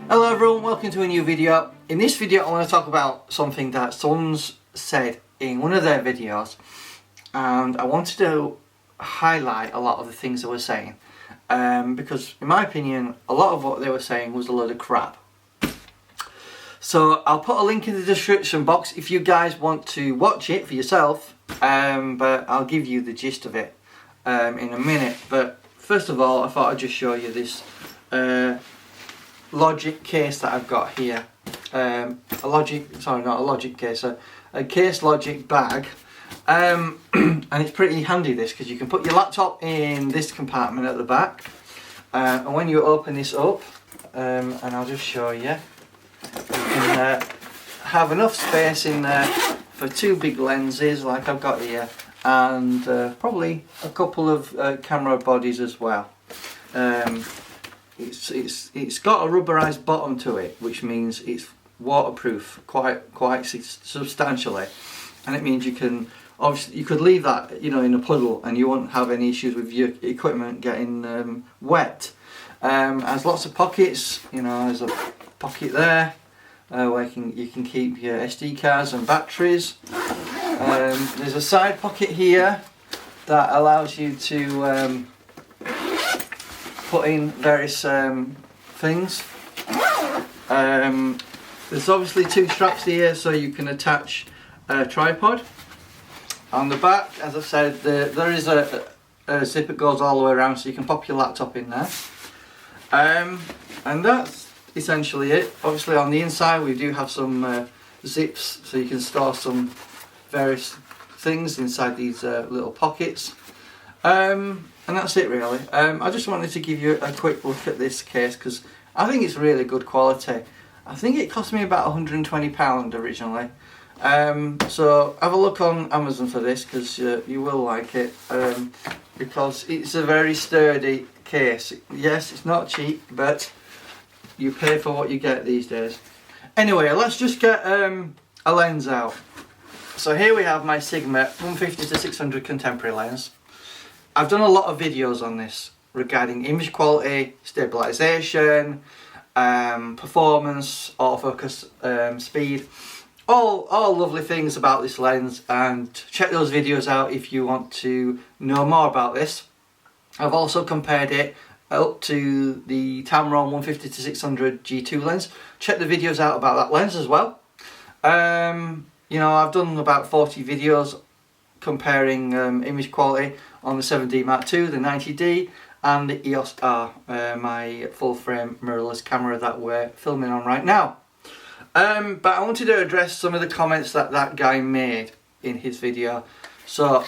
Hello everyone, welcome to a new video. In this video I want to talk about something that someone's said in one of their videos, and I wanted to highlight a lot of the things they were saying because in my opinion a lot of what they were saying was a load of crap. So I'll put a link in the description box if you guys want to watch it for yourself, but I'll give you the gist of it in a minute. But first of all, I thought I'd just show you this Logic case that I've got here. A case Logic bag, and it's pretty handy this, because you can put your laptop in this compartment at the back, and when you open this up, and I'll just show you, can have enough space in there for two big lenses like I've got here, and probably a couple of camera bodies as well. It's got a rubberized bottom to it, which means it's waterproof quite substantially, and it means you can obviously you could leave that in a puddle and you won't have any issues with your equipment getting wet. Has lots of pockets. There's a pocket there where you can keep your SD cards and batteries. There's a side pocket here that allows you to put in various things. There's obviously two straps here so you can attach a tripod. On the back, as I said, there is a zip that goes all the way around so you can pop your laptop in there. And that's essentially it. Obviously on the inside we do have some zips so you can store some various things inside these little pockets. And that's it really. I just wanted to give you a quick look at this case because I think it's really good quality. I think it cost me about £120 originally. So have a look on Amazon for this, because you will like it, because it's a very sturdy case. Yes, it's not cheap, but you pay for what you get these days. Anyway, let's just get a lens out. So here we have my Sigma 150-600 contemporary lens. I've done a lot of videos on this regarding image quality, stabilization, performance, autofocus, speed, all lovely things about this lens, and check those videos out if you want to know more about this. I've also compared it up to the Tamron 150-600 G2 lens. Check the videos out about that lens as well. I've done about 40 videos comparing image quality on the 7D Mark II, the 90D, and the EOS R, my full frame mirrorless camera that we're filming on right now. But I wanted to address some of the comments that guy made in his video. So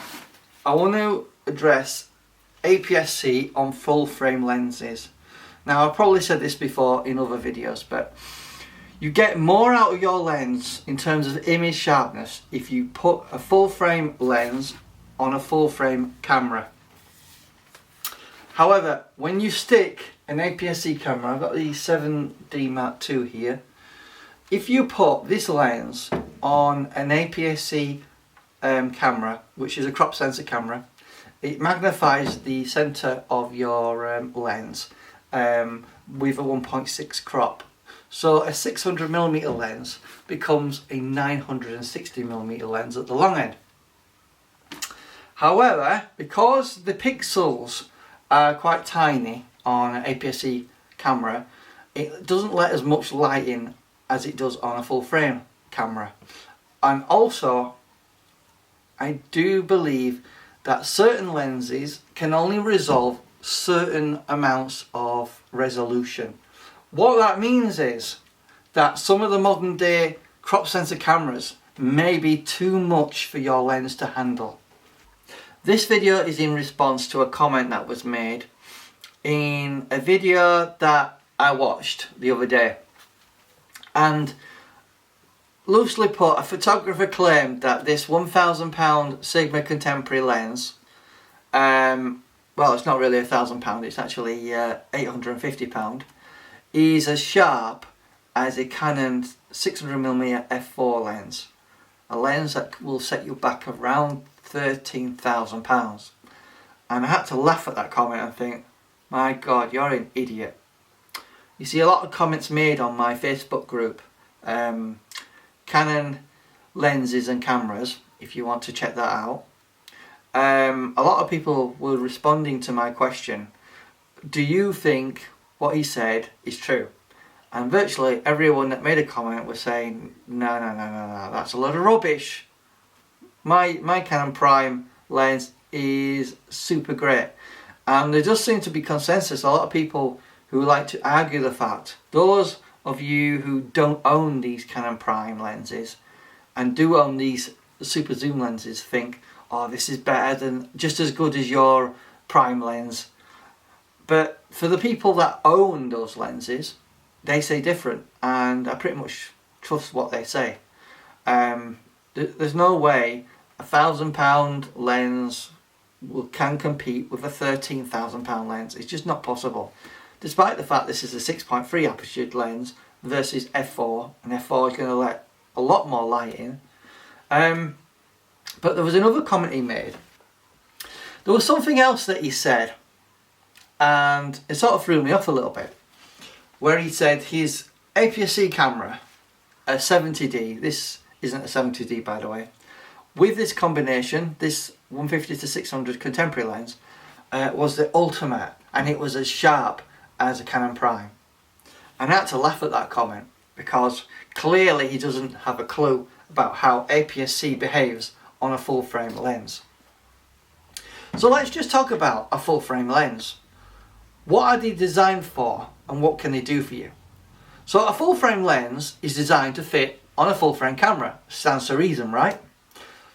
I want to address APS-C on full frame lenses. Now I've probably said this before in other videos, but you get more out of your lens in terms of image sharpness if you put a full frame lens on a full frame camera. However, when you stick an APS-C camera, I've got the 7D Mark II here, if you put this lens on an APS-C camera, which is a crop sensor camera, it magnifies the center of your lens with a 1.6 crop. So a 600mm lens becomes a 960mm lens at the long end. However, because the pixels are quite tiny on an APS-C camera, it doesn't let as much light in as it does on a full frame camera. And also, I do believe that certain lenses can only resolve certain amounts of resolution. What that means is that some of the modern day crop sensor cameras may be too much for your lens to handle. This video is in response to a comment that was made in a video that I watched the other day. And loosely put, a photographer claimed that this £1,000 Sigma contemporary lens, well, it's not really £1,000, it's actually £850, is as sharp as a Canon 600mm f4 lens, a lens that will set you back around £13,000. And I had to laugh at that comment and think, my God, you're an idiot. You see a lot of comments made on my Facebook group, Canon lenses and cameras, if you want to check that out. A lot of people were responding to my question, do you think what he said is true? And virtually everyone that made a comment was saying, no, that's a lot of rubbish. My Canon Prime lens is super great. And there does seem to be consensus, a lot of people who like to argue the fact. Those of you who don't own these Canon Prime lenses and do own these super zoom lenses think, oh, this is better than, just as good as your Prime lens. But for the people that own those lenses, they say different, and I pretty much trust what they say. There's no way a £1,000 lens can compete with a £13,000 lens. It's just not possible. Despite the fact this is a 6.3 aperture lens versus f4, and f4 is going to let a lot more light in. But there was another comment he made. There was something else that he said, and it sort of threw me off a little bit, where he said his APS-C camera, a 70D, this isn't a 70D by the way, with this combination, this 150 to 600 contemporary lens, was the ultimate, and it was as sharp as a Canon Prime. And I had to laugh at that comment, because clearly he doesn't have a clue about how APS-C behaves on a full frame lens. So let's just talk about a full frame lens. What are they designed for, and what can they do for you? So a full frame lens is designed to fit on a full frame camera. Stands to reason, right?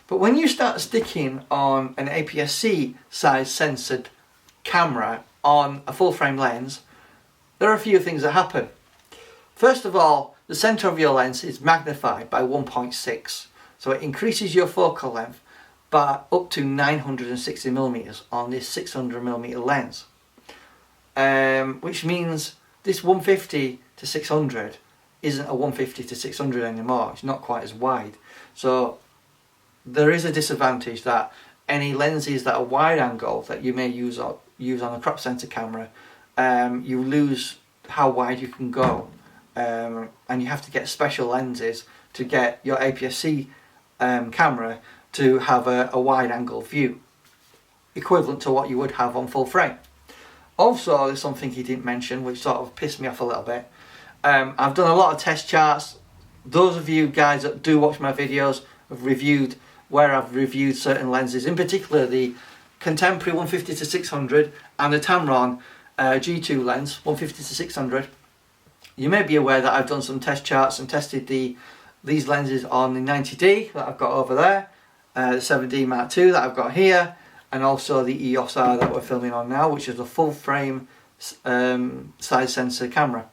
But when you start sticking on an APS-C size censored camera on a full frame lens, there are a few things that happen. First of all, the center of your lens is magnified by 1.6, so it increases your focal length by up to 960 millimeters on this 600 millimeter lens. Which means this 150 to 600 isn't a 150 to 600 anymore. It's not quite as wide. So there is a disadvantage that any lenses that are wide angle that you may use on a crop sensor camera, you lose how wide you can go, and you have to get special lenses to get your APS-C camera to have a wide angle view, equivalent to what you would have on full frame. Also, there's something he didn't mention which sort of pissed me off a little bit. I've done a lot of test charts. Those of you guys that do watch my videos have reviewed where I've reviewed certain lenses, in particular the contemporary 150 to 600 and the Tamron G2 lens 150 to 600. You may be aware that I've done some test charts and tested these lenses on the 90D that I've got over there, the 7D Mark II that I've got here, and also the EOS R that we're filming on now, which is a full frame size sensor camera.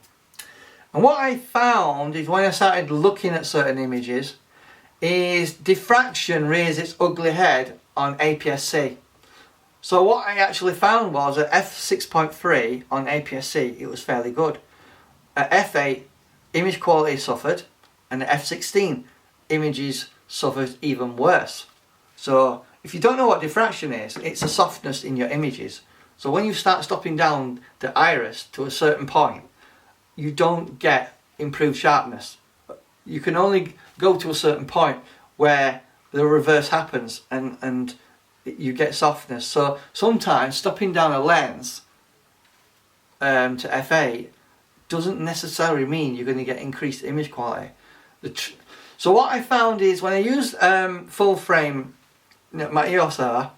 And what I found is when I started looking at certain images is diffraction rears its ugly head on APS-C. So what I actually found was at f6.3 on APS-C it was fairly good. At f8 image quality suffered, and at f16 images suffered even worse. So if you don't know what diffraction is, it's a softness in your images. So when you start stopping down the iris to a certain point, you don't get improved sharpness. You can only go to a certain point where the reverse happens and you get softness. So sometimes stopping down a lens to f8 doesn't necessarily mean you're going to get increased image quality. So what I found is when I used full frame, my EOS R,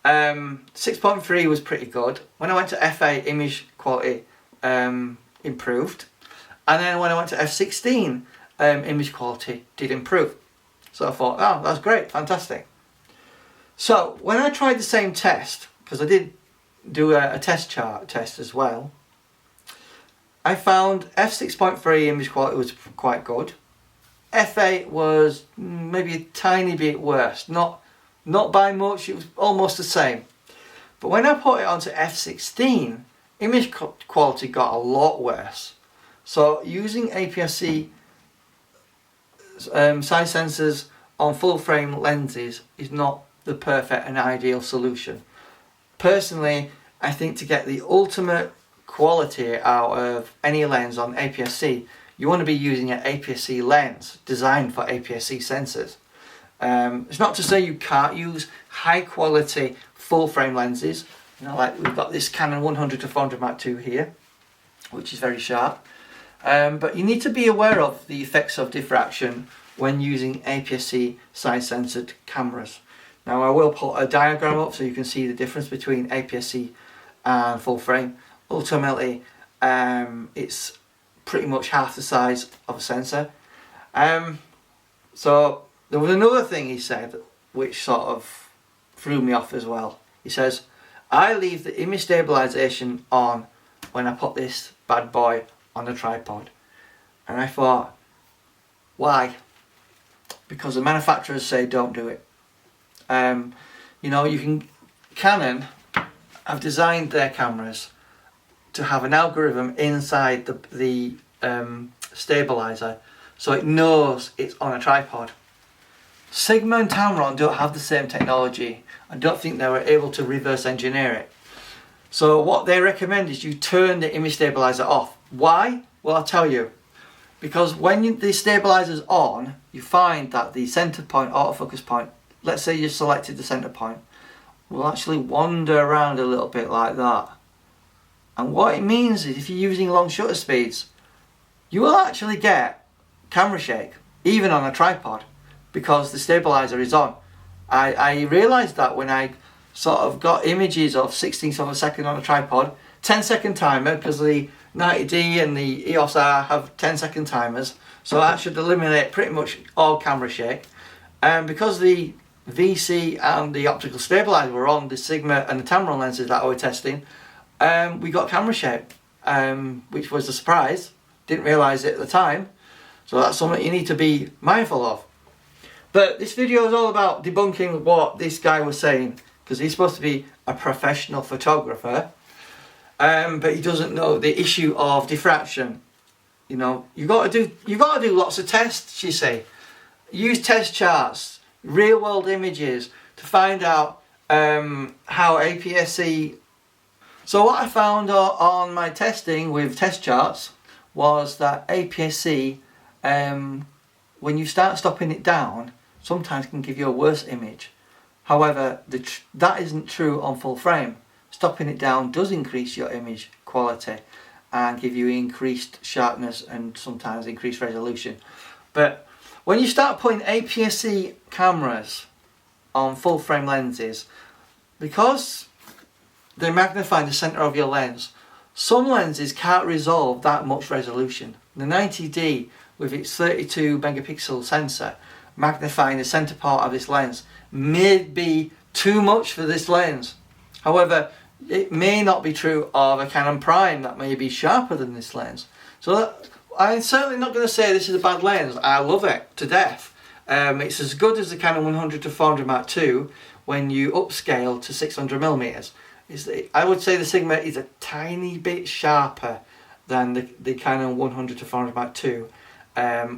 6.3 was pretty good. When I went to f8, image quality improved, and then when I went to f16, image quality did improve. So I thought, oh, that's great, fantastic. So when I tried the same test, because I did do a test chart test as well, I found f6.3 image quality was quite good. f8 was maybe a tiny bit worse, not by much, it was almost the same. But when I put it onto f16, image quality got a lot worse. So using APS-C size sensors on full frame lenses is not the perfect and ideal solution. Personally, I think to get the ultimate quality out of any lens on APS-C, you want to be using an APS-C lens designed for APS-C sensors. It's not to say you can't use high quality full frame lenses. You know, like we've got this Canon 100-400 Mark II here, which is very sharp. But you need to be aware of the effects of diffraction when using APS-C size censored cameras. Now I will put a diagram up so you can see the difference between APS-C and full frame. Ultimately, it's pretty much half the size of a sensor. So there was another thing he said which sort of threw me off as well. He says, I leave the image stabilization on when I put this bad boy on the tripod. And I thought, why? Because the manufacturers say don't do it. You know, Canon have designed their cameras to have an algorithm inside the stabilizer, so it knows it's on a tripod. Sigma and Tamron don't have the same technology. I don't think they were able to reverse engineer it. So what they recommend is you turn the image stabilizer off. Why? Well, I'll tell you. Because when the stabilizer's on, you find that the center point, autofocus point, let's say you selected the center point, will actually wander around a little bit like that. And what it means is if you're using long shutter speeds, you will actually get camera shake, even on a tripod, because the stabilizer is on. I realised that when I sort of got images of 16ths of a second on a tripod, 10-second timer, because the 90D and the EOS R have 10-second timers, so that should eliminate pretty much all camera shake. And because the VC and the optical stabilizer were on the Sigma and the Tamron lenses that I was testing, we got camera shake, which was a surprise. Didn't realise it at the time, so that's something you need to be mindful of. But this video is all about debunking what this guy was saying, because he's supposed to be a professional photographer, but he doesn't know the issue of diffraction. You know, you got to do lots of tests. You say, use test charts, real world images to find out how APS-C. So what I found on my testing with test charts was that APS-C, when you start stopping it down, sometimes can give you a worse image. However, that isn't true on full frame. Stopping it down does increase your image quality and give you increased sharpness and sometimes increased resolution. But when you start putting APS-C cameras on full frame lenses, because they magnify the center of your lens, some lenses can't resolve that much resolution. The 90D with its 32 megapixel sensor magnifying the center part of this lens may be too much for this lens. However, it may not be true of a Canon Prime that may be sharper than this lens. So I'm certainly not going to say this is a bad lens. I love it to death. It's as good as the Canon 100-400 Mark II when you upscale to 600mm. I would say the Sigma is a tiny bit sharper than the Canon 100-400 Mark II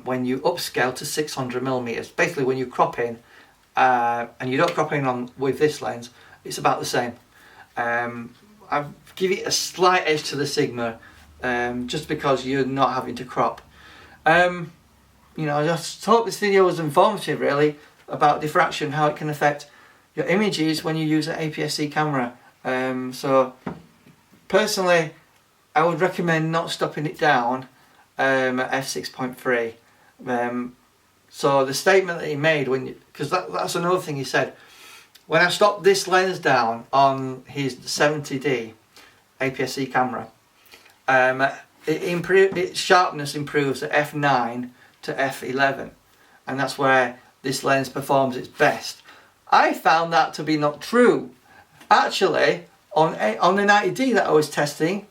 when you upscale to 600mm. Basically, when you crop in, and you don't crop in on with this lens, it's about the same. I give it a slight edge to the Sigma, just because you're not having to crop. You know, I just hope this video was informative, really, about diffraction, how it can affect your images when you use an APS-C camera. So personally, I would recommend not stopping it down at f6.3. So the statement that he made, because that's another thing he said, when I stopped this lens down on his 70D APS-C camera, its sharpness improves at f9 to f11, and that's where this lens performs its best. I found that to be not true. Actually, on the 90D that I was testing,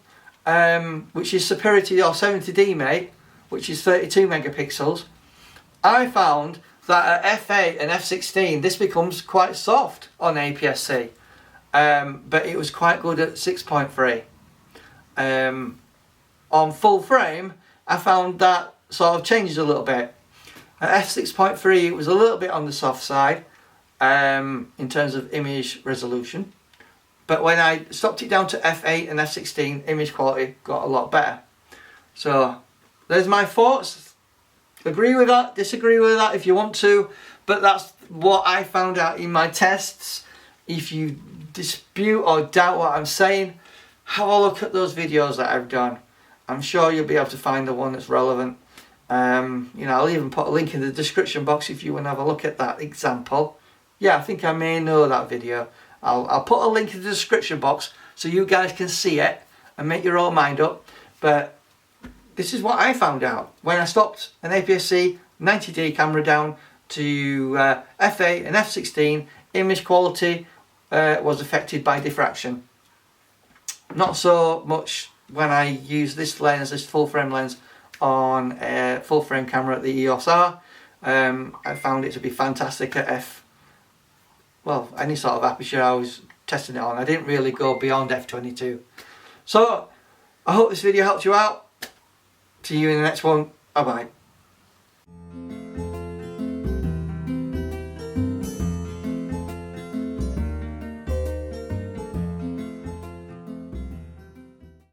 which is superior to your 70D mate, which is 32 megapixels, I found that at f8 and f16 this becomes quite soft on APS-C, but it was quite good at 6.3. On full frame, I found that sort of changes a little bit. At f6.3 it was a little bit on the soft side in terms of image resolution, but when I stopped it down to f8 and f16, image quality got a lot better. So there's my thoughts. Agree with that, disagree with that if you want to, but that's what I found out in my tests. If you dispute or doubt what I'm saying, have a look at those videos that I've done. I'm sure you'll be able to find the one that's relevant. You know, I'll even put a link in the description box if you want to have a look at that example. Yeah, I think I may know that video. I'll put a link in the description box so you guys can see it and make your own mind up. But this is what I found out when I stopped an APS-C 90D camera down to f8 and f16. Image quality was affected by diffraction. Not so much when I use this lens, this full frame lens, on a full frame camera at the EOS R. I found it to be fantastic at any sort of aperture I was testing it on. I didn't really go beyond f22. So I hope this video helped you out. See you in the next one. Bye bye.